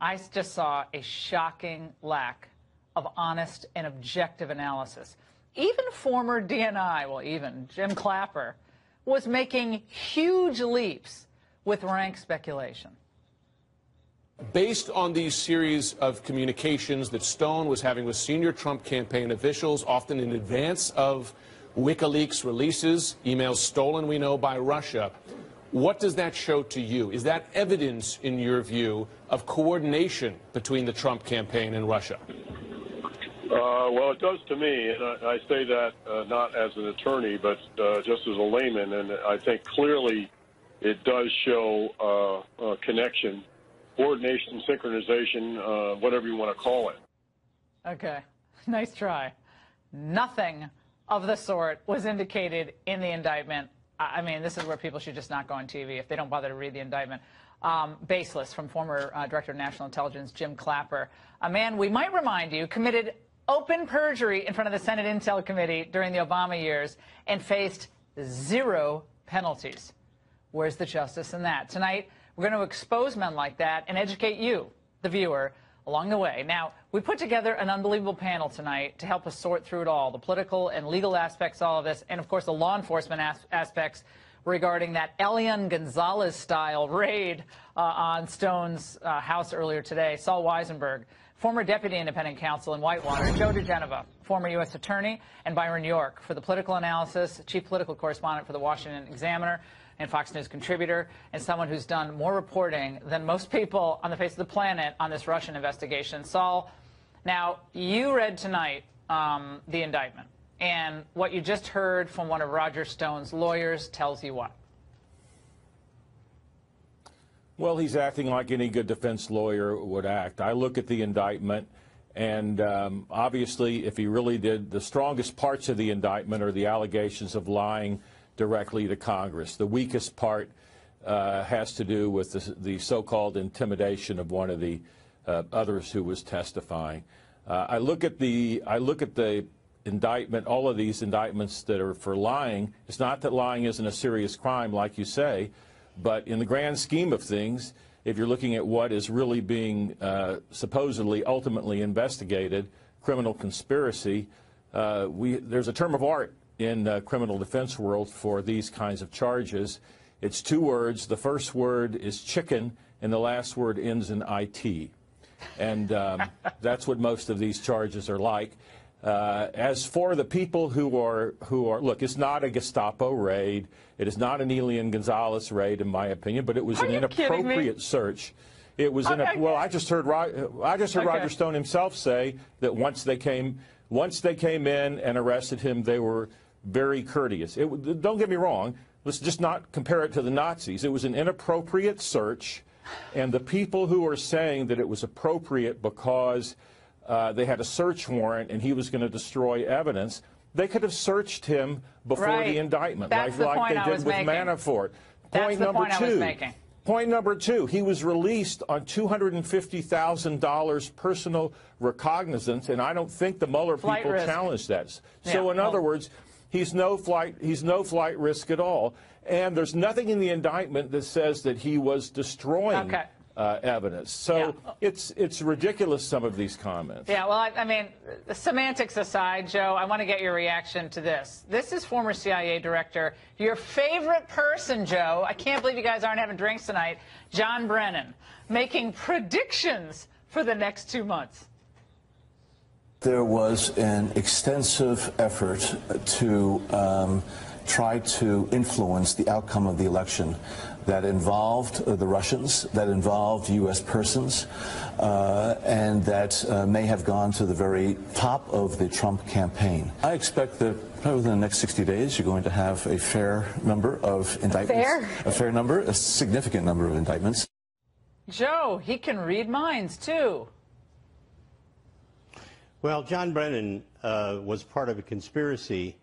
I just saw a shocking lack of honest and objective analysis. Even former DNI, well, even Jim Clapper, was making huge leaps with rank speculation. Based on these series of communications that Stone was having with senior Trump campaign officials, often in advance of WikiLeaks releases, emails stolen, we know, by Russia, what does that show to you? Is that evidence, in your view, of coordination between the Trump campaign and Russia? Well, it does to me, and I say that not as an attorney, but just as a layman, and I think clearly it does show a connection, coordination, synchronization, whatever you want to call it. Okay, nice try. Nothing of the sort was indicated in the indictment. I mean, this is where people should just not go on TV if they don't bother to read the indictment. Baseless from former Director of National Intelligence Jim Clapper, a man, we might remind you, committed open perjury in front of the Senate Intel Committee during the Obama years and faced 0 penalties. Where's the justice in that? Tonight, we're going to expose men like that and educate you, the viewer, along the way. Now, we put together an unbelievable panel tonight to help us sort through it all, the political and legal aspects of all of this, and, of course, the law enforcement aspects regarding that Elian Gonzalez-style raid on Stone's house earlier today. Saul Weisenberg, former deputy independent counsel in Whitewater, Joe DeGenova, former U.S. attorney, and Byron York for the political analysis, chief political correspondent for the Washington Examiner and Fox News contributor, and someone who's done more reporting than most people on the face of the planet on this Russian investigation. Saul, now, you read tonight the indictment, and what you just heard from one of Roger Stone's lawyers tells you what? Well, he's acting like any good defense lawyer would act. I look at the indictment, and obviously, if he really did, the strongest parts of the indictment are the allegations of lying directly to Congress. The weakest part has to do with the so-called intimidation of one of the others who was testifying. I look at the indictment, all of these indictments that are for lying. It's not that lying isn't a serious crime, like you say, but in the grand scheme of things, if you're looking at what is really being supposedly ultimately investigated, criminal conspiracy, there's a term of art in criminal defense world for these kinds of charges. It's 2 words. The first word is chicken, and the last word ends in IT. And that's what most of these charges are like. As for the people who are, look, it's not a Gestapo raid. It is not an Elian Gonzalez raid, in my opinion, but it was an inappropriate search. It was well, I just heard Roger Stone himself say that once they came in and arrested him, they were very courteous. Don't get me wrong. Let's just not compare it to the Nazis. It was an inappropriate search, and the people who are saying that it was appropriate because they had a search warrant and he was going to destroy evidence, they could have searched him before the indictment, like they did with Manafort. Point number 2, he was released on $250,000 personal recognizance, and I don't think the Mueller people challenged that. So in other words, he's no flight risk at all. And there's nothing in the indictment that says that he was destroying evidence. So it's ridiculous, some of these comments. Yeah, well, I mean, the semantics aside, Joe, I want to get your reaction to this. This is former CIA director, your favorite person, Joe. I can't believe you guys aren't having drinks tonight. John Brennan, making predictions for the next 2 months. There was an extensive effort to try to influence the outcome of the election that involved the Russians, that involved U.S. persons, and that may have gone to the very top of the Trump campaign. I expect that probably within the next 60 days you're going to have a fair number of indictments. A significant number of indictments. Joe, he can read minds, too. Well, John Brennan was part of a conspiracy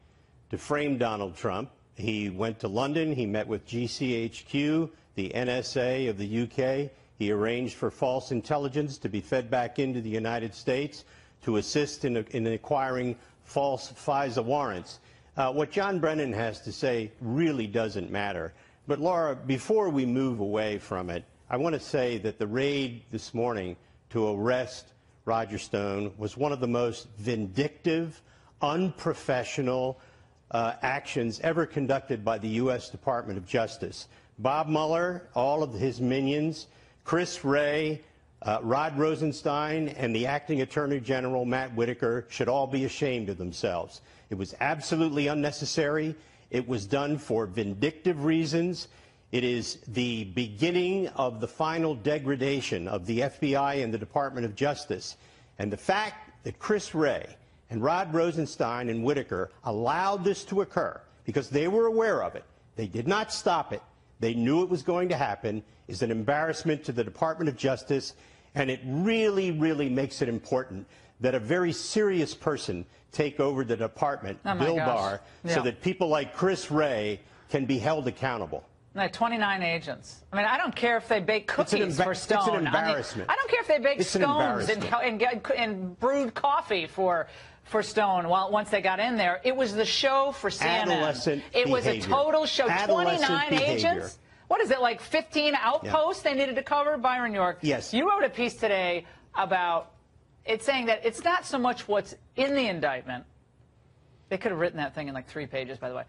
to frame Donald Trump. He went to London. He met with GCHQ, the NSA of the UK. He arranged for false intelligence to be fed back into the United States to assist in acquiring false FISA warrants. What John Brennan has to say really doesn't matter. But, Laura, before we move away from it, I want to say that the raid this morning to arrest Roger Stone was one of the most vindictive, unprofessional actions ever conducted by the U.S. Department of Justice. Bob Mueller, all of his minions, Chris Wray, Rod Rosenstein, and the acting Attorney General, Matt Whitaker, should all be ashamed of themselves. It was absolutely unnecessary. It was done for vindictive reasons. It is the beginning of the final degradation of the FBI and the Department of Justice. And the fact that Chris Wray and Rod Rosenstein and Whitaker allowed this to occur because they were aware of it, they did not stop it, they knew it was going to happen, is an embarrassment to the Department of Justice, and it really, really makes it important that a very serious person take over the department, Bill Barr, so that people like Chris Wray can be held accountable. 29 agents. I mean, I don't care if they bake cookies for Stone. It's an embarrassment. I don't care if they bake scones and brewed coffee for Stone once they got in there. It was the show for CNN. Adolescent It was a total show. 29 agents? What is it, like 15 outposts they needed to cover? Byron York, yes. You wrote a piece today about it saying that it's not so much what's in the indictment. They could have written that thing in like 3 pages, by the way.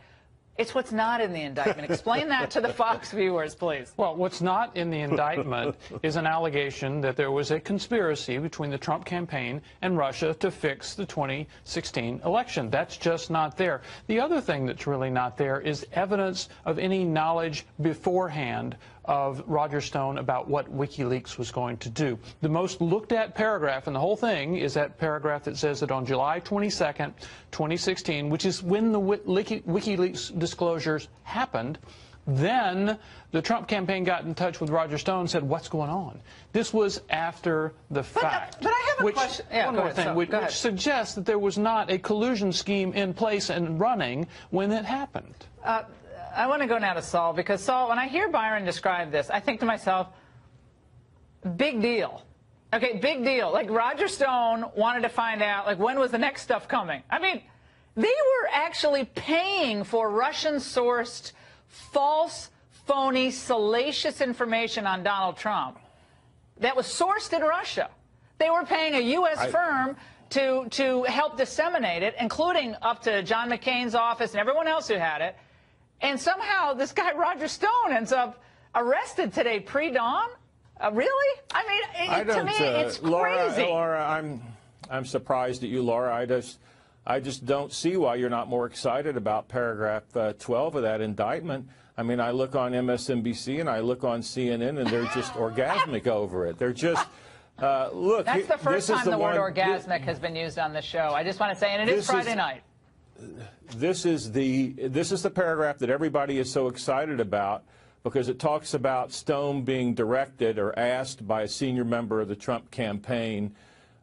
It's what's not in the indictment. Explain that to the Fox viewers, please. Well, what's not in the indictment is an allegation that there was a conspiracy between the Trump campaign and Russia to fix the 2016 election. That's just not there. The other thing that's really not there is evidence of any knowledge beforehand of Roger Stone about what WikiLeaks was going to do. The most looked at paragraph in the whole thing is that paragraph that says that on July 22nd, 2016, which is when the WikiLeaks disclosures happened, then the Trump campaign got in touch with Roger Stone and said, what's going on? This was after the fact. But I have a question. Yeah, one more thing, which suggests that there was not a collusion scheme in place and running when it happened. I want to go now to Saul, because, Saul, when I hear Byron describe this, I think to myself, big deal. Okay, big deal. Like, Roger Stone wanted to find out, like, when was the next stuff coming? I mean, they were actually paying for Russian-sourced, false, phony, salacious information on Donald Trump that was sourced in Russia. They were paying a U.S. firm to help disseminate it, including up to John McCain's office and everyone else who had it. And somehow this guy Roger Stone ends up arrested today pre-dawn? Really? I mean, to me, it's crazy. Laura, I'm surprised at you, Laura. I just don't see why you're not more excited about paragraph 12 of that indictment. I mean, I look on MSNBC and I look on CNN, and they're just orgasmic over it. They're just look. That's the first time the word orgasmic has been used on the show. I just want to say, and it is Friday night. This is the paragraph that everybody is so excited about, because it talks about Stone being directed or asked by a senior member of the Trump campaign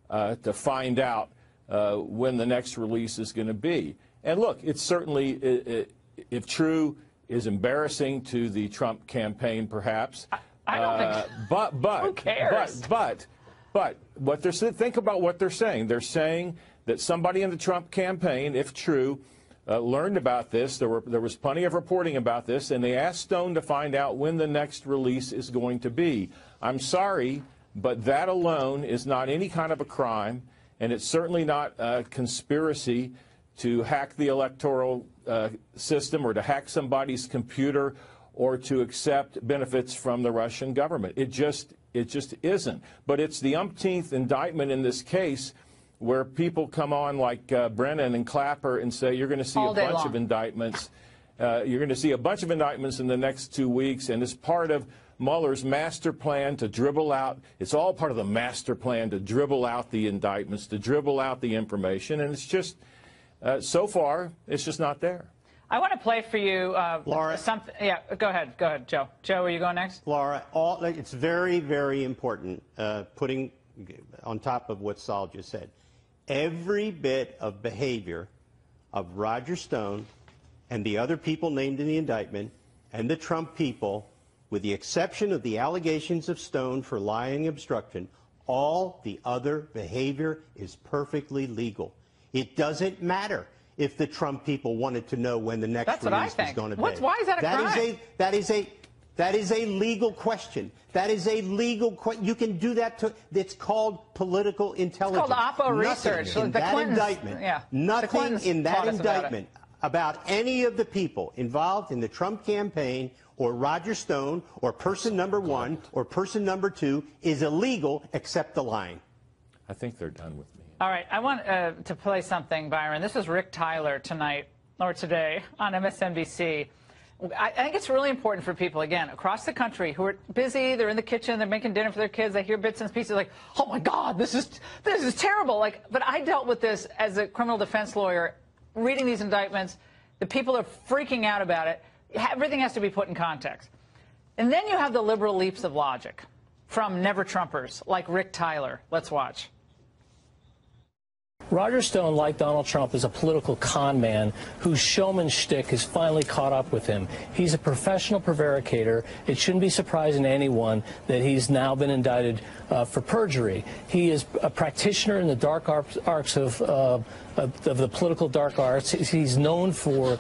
to find out when the next release is going to be. And look, it's certainly, if true, is embarrassing to the Trump campaign, perhaps. I don't think. But who cares? But what they're think about what they're saying. They're saying that somebody in the Trump campaign, if true, learned about this. There was plenty of reporting about this, and they asked Stone to find out when the next release is going to be. I'm sorry, but that alone is not any kind of a crime, and it's certainly not a conspiracy to hack the electoral system or to hack somebody's computer or to accept benefits from the Russian government. It just isn't. But it's the umpteenth indictment in this case, where people come on like Brennan and Clapper and say, you're going to see a bunch of indictments. You're going to see a bunch of indictments in the next 2 weeks, and it's part of Mueller's master plan to dribble out. It's all part of the master plan to dribble out the indictments, to dribble out the information, and it's just, so far, it's just not there. I want to play for you, Laura. Something. Yeah, go ahead, Joe. Joe, are you going next? Laura, it's very, very important, putting on top of what Saul just said. Every bit of behavior of Roger Stone and the other people named in the indictment and the Trump people, with the exception of the allegations of Stone for lying and obstruction, all the other behavior is perfectly legal. It doesn't matter if the Trump people wanted to know when the next release was going to be. Why is that a crime? That is a legal question. That is a legal question. You can do that. It's called political intelligence. It's called Oppo research. In that indictment, nothing in that indictment about any of the people involved in the Trump campaign or Roger Stone or person number 1 or person number 2 is illegal except the lying. I think they're done with me. All right. I want to play something, Byron. This is Rick Tyler tonight or today on MSNBC. I think it's really important for people, again, across the country who are busy, they're in the kitchen, they're making dinner for their kids, they hear bits and pieces like, oh, my God, this is terrible. Like, but I dealt with this as a criminal defense lawyer, reading these indictments. The people are freaking out about it. Everything has to be put in context. And then you have the liberal leaps of logic from never-Trumpers like Rick Tyler. Let's watch. Roger Stone, like Donald Trump, is a political con man whose showman shtick has finally caught up with him. He's a professional prevaricator. It shouldn't be surprising to anyone that he's now been indicted for perjury. He is a practitioner in the dark arts of the political dark arts. He's known for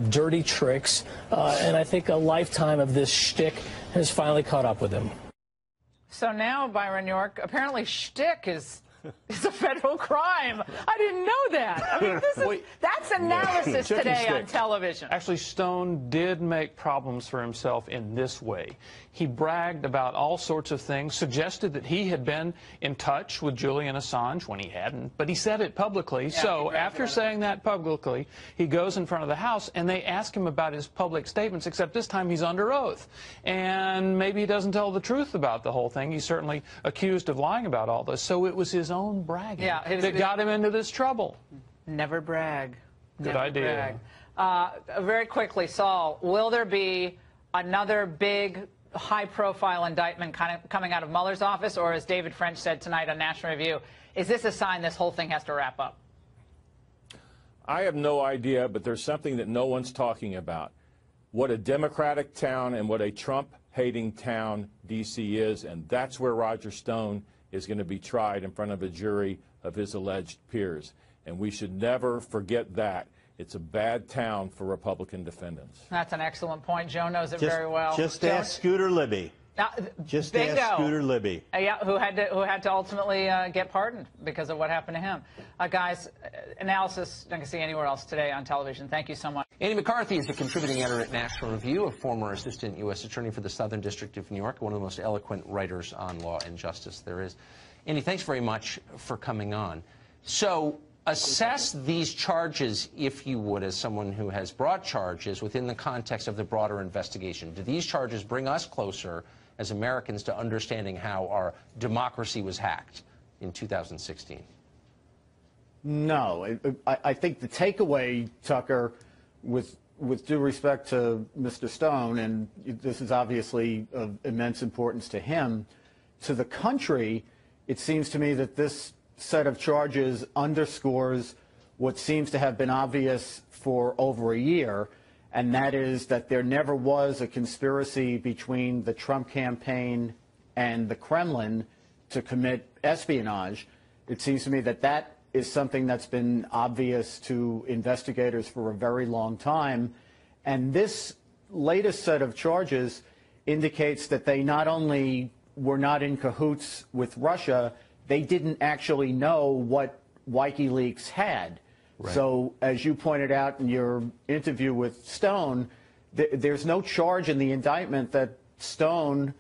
dirty tricks, and I think a lifetime of this shtick has finally caught up with him. So now, Byron York, apparently shtick is a federal crime. I didn't know that. I mean, that's analysis today on television. Actually, Stone did make problems for himself in this way. He bragged about all sorts of things, suggested that he had been in touch with Julian Assange when he hadn't, but he said it publicly. Yeah, so after saying that publicly, he goes in front of the House, and they ask him about his public statements, except this time he's under oath. And maybe he doesn't tell the truth about the whole thing. He's certainly accused of lying about all this. So it was his own bragging that got him into this trouble. Never brag. Good idea. Very quickly, Saul, will there be another big high-profile indictment coming out of Mueller's office, or as David French said tonight on National Review, is this a sign this whole thing has to wrap up? I have no idea, but there's something that no one's talking about. What a Democratic town and what a Trump-hating town D.C. is, and that's where Roger Stone is going to be tried in front of a jury of his alleged peers. And we should never forget that. It's a bad town for Republican defendants. That's an excellent point. Joe knows it very well. Just ask Scooter Libby. Just ask Scooter Libby. Yeah, who had to ultimately get pardoned because of what happened to him. Guys, analysis I can see anywhere else today on television. Thank you so much. Andy McCarthy is a contributing editor at National Review, a former assistant U.S. attorney for the Southern District of New York, one of the most eloquent writers on law and justice there is. Andy, thanks very much for coming on. So assess these charges, if you would, as someone who has brought charges within the context of the broader investigation. Do these charges bring us closer as Americans to understanding how our democracy was hacked in 2016? No. I think the takeaway, Tucker, with due respect to Mr. Stone, and this is obviously of immense importance to him, to the country, it seems to me that this set of charges underscores what seems to have been obvious for over a year, and that is that there never was a conspiracy between the Trump campaign and the Kremlin to commit espionage. It seems to me that that is something that's been obvious to investigators for a very long time, and this latest set of charges indicates that they not only were not in cahoots with Russia, they didn't actually know what WikiLeaks had. Right. So, as you pointed out in your interview with Stone, there's no charge in the indictment that Stone,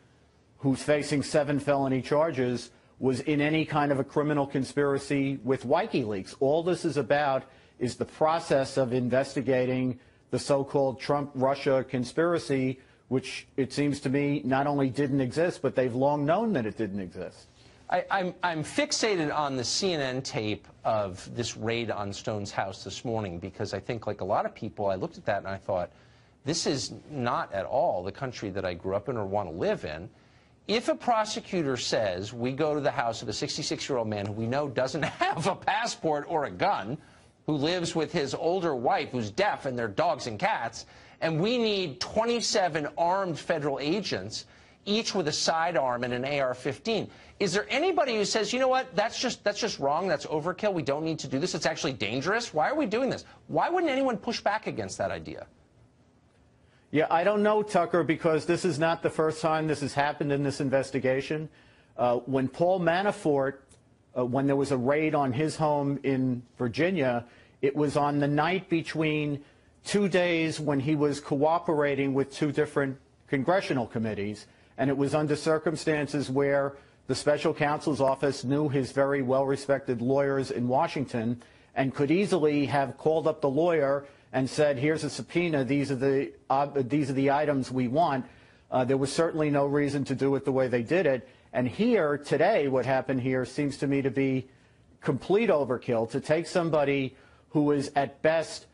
who's facing 7 felony charges, was in any kind of a criminal conspiracy with WikiLeaks. All this is about is the process of investigating the so-called Trump-Russia conspiracy, which it seems to me not only didn't exist, but they've long known that it didn't exist. I'm fixated on the CNN tape of this raid on Stone's house this morning because I think, like a lot of people, I looked at that and I thought, this is not at all the country that I grew up in or want to live in. If a prosecutor says we go to the house of a 66-year-old man who we know doesn't have a passport or a gun, who lives with his older wife who's deaf and their dogs and cats, and we need 27 armed federal agents, each with a sidearm and an AR-15. Is there anybody who says, you know what, that's just wrong, that's overkill, we don't need to do this, it's actually dangerous? Why are we doing this? Why wouldn't anyone push back against that idea? Yeah, I don't know, Tucker, because this is not the first time this has happened in this investigation. When Paul Manafort, when there was a raid on his home in Virginia, it was on the night between 2 days when he was cooperating with 2 different congressional committees, and it was under circumstances where the special counsel's office knew his very well-respected lawyers in Washington and could easily have called up the lawyer and said, here's a subpoena, these are the items we want. There was certainly no reason to do it the way they did it. And here, today, what happened here seems to me to be complete overkill, to take somebody who is at best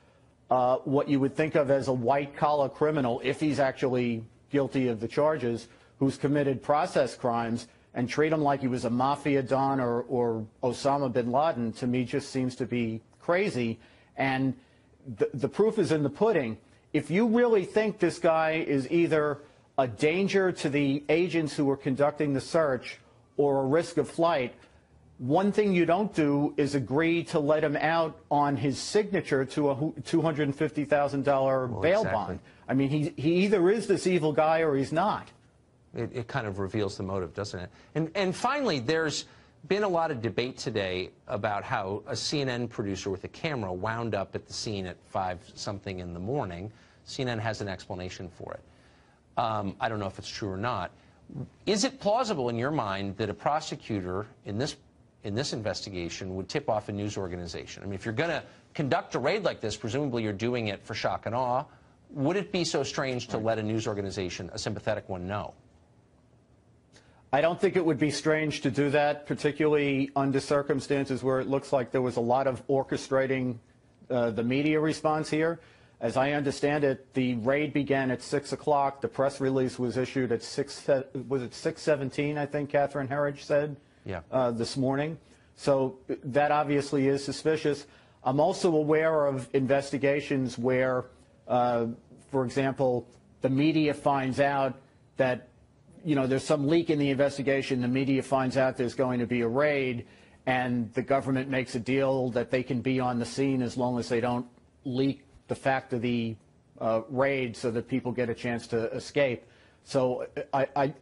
what you would think of as a white-collar criminal, if he's actually guilty of the charges, who's committed process crimes, and treat him like he was a mafia don or Osama bin Laden, to me just seems to be crazy. And the proof is in the pudding. If you really think this guy is either a danger to the agents who are conducting the search or a risk of flight, one thing you don't do is agree to let him out on his signature to a $250,000 bail bond. I mean, he either is this evil guy or he's not. It kind of reveals the motive, doesn't it? And finally, there's been a lot of debate today about how a CNN producer with a camera wound up at the scene at 5-something in the morning. CNN has an explanation for it. I don't know if it's true or not. Is it plausible in your mind that a prosecutor in this investigation would tip off a news organization? I mean, if you're going to conduct a raid like this, presumably you're doing it for shock and awe. Would it be so strange to let a news organization, a sympathetic one, know? I don't think it would be strange to do that, particularly under circumstances where it looks like there was a lot of orchestrating the media response here. As I understand it, the raid began at 6 o'clock. The press release was issued at 6:17, I think Catherine Herridge said, this morning. So that obviously is suspicious. I'm also aware of investigations where, for example, the media finds out that there's some leak in the investigation. The media finds out there's going to be a raid, and the government makes a deal that they can be on the scene as long as they don't leak the fact of the raid so that people get a chance to escape. So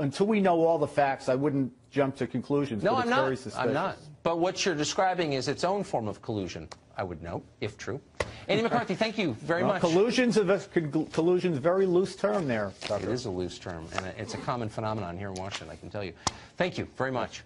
until we know all the facts, I wouldn't jump to conclusions. No, but I'm it's not. very suspicious. I'm not. But what you're describing is its own form of collusion, I would note, if true. Andy McCarthy, thank you very much. Collusion's a very loose term there, Tucker. It is a loose term, and it's a common phenomenon here in Washington, I can tell you. Thank you very much.